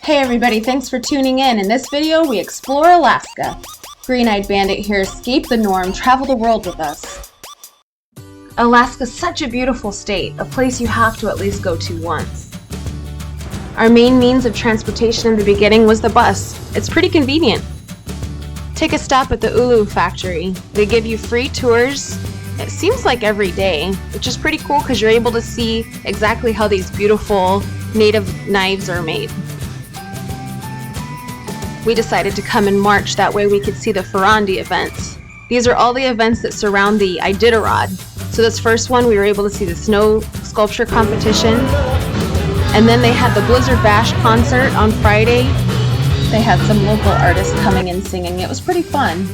Hey everybody, thanks for tuning in. In this video, we explore Alaska. Green-eyed bandit here, escape the norm, travel the world with us. Alaska's such a beautiful state, a place you have to at least go to once. Our main means of transportation in the beginning was the bus. It's pretty convenient. Take a stop at the Ulu factory. They give you free tours. It seems like every day, which is pretty cool because you're able to see exactly how these beautiful native knives are made. We decided to come in March, that way we could see the Ferrandi events. These are all the events that surround the Iditarod. So this first one, we were able to see the snow sculpture competition. And then they had the Blizzard Bash concert on Friday. They had some local artists coming and singing. It was pretty fun.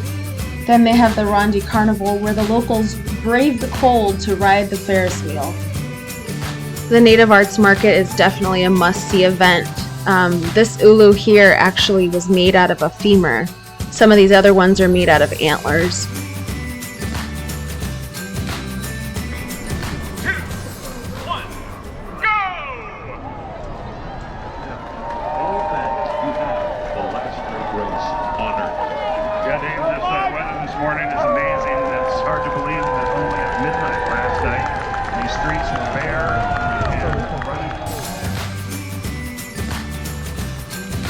Then they have the Rondi Carnival, where the locals brave the cold to ride the Ferris wheel. The Native Arts Market is definitely a must-see event. This ulu here actually was made out of a femur. Some of these other ones are made out of antlers. Morning is amazing. It's hard to believe that only at midnight last night these streets were bare and running.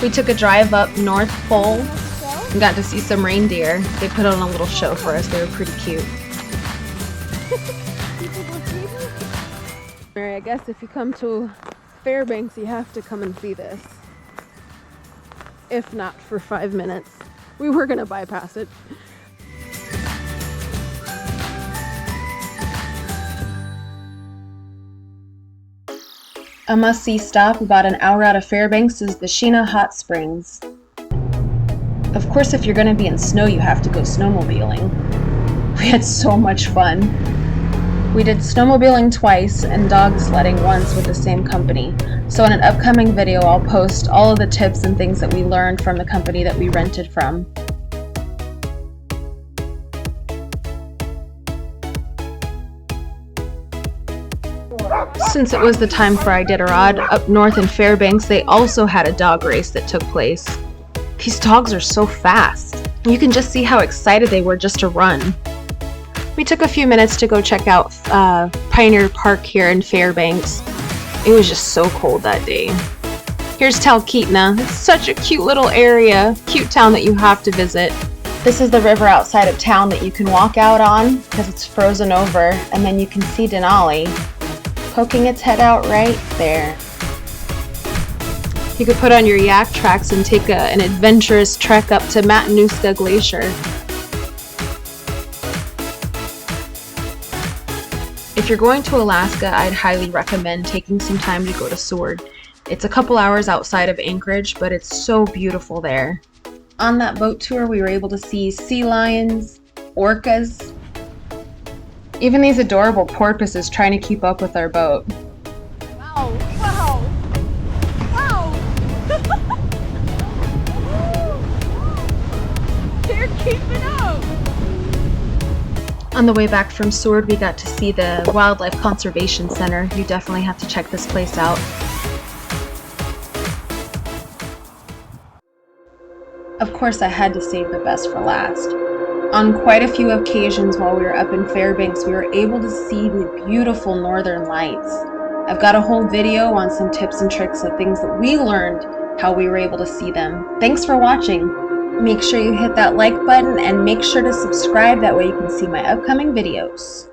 We took a drive up North Pole and got to see some reindeer. They put on a little show for us. They were pretty cute. Mary, I guess if you come to Fairbanks, you have to come and see this. If not for 5 minutes. We were gonna bypass it. A must-see stop about an hour out of Fairbanks is the Sheena Hot Springs. Of course, if you're going to be in snow, you have to go snowmobiling. We had so much fun. We did snowmobiling twice and dog sledding once with the same company. So in an upcoming video, I'll post all of the tips and things that we learned from the company that we rented from. Since it was the time for Iditarod, up north in Fairbanks, they also had a dog race that took place. These dogs are so fast. You can just see how excited they were just to run. We took a few minutes to go check out Pioneer Park here in Fairbanks. It was just so cold that day. Here's toTalkeetna. It's such a cute little area, cute town that you have to visit. This is the river outside of town that you can walk out on because it's frozen over, and then you can see Denali poking its head out right there. You could put on your yak tracks and take an adventurous trek up to Matanuska Glacier. If you're going to Alaska, I'd highly recommend taking some time to go to Seward. It's a couple hours outside of Anchorage, but it's so beautiful there. On that boat tour, we were able to see sea lions, orcas, even these adorable porpoises trying to keep up with our boat. Wow, wow, wow! They're keeping up! On the way back from Seward, we got to see the Wildlife Conservation Center. You definitely have to check this place out. Of course, I had to save the best for last. On quite a few occasions while we were up in Fairbanks, we were able to see the beautiful northern lights. I've got a whole video on some tips and tricks of things that we learned, how we were able to see them. Thanks for watching. Make sure you hit that like button and make sure to subscribe, that way you can see my upcoming videos.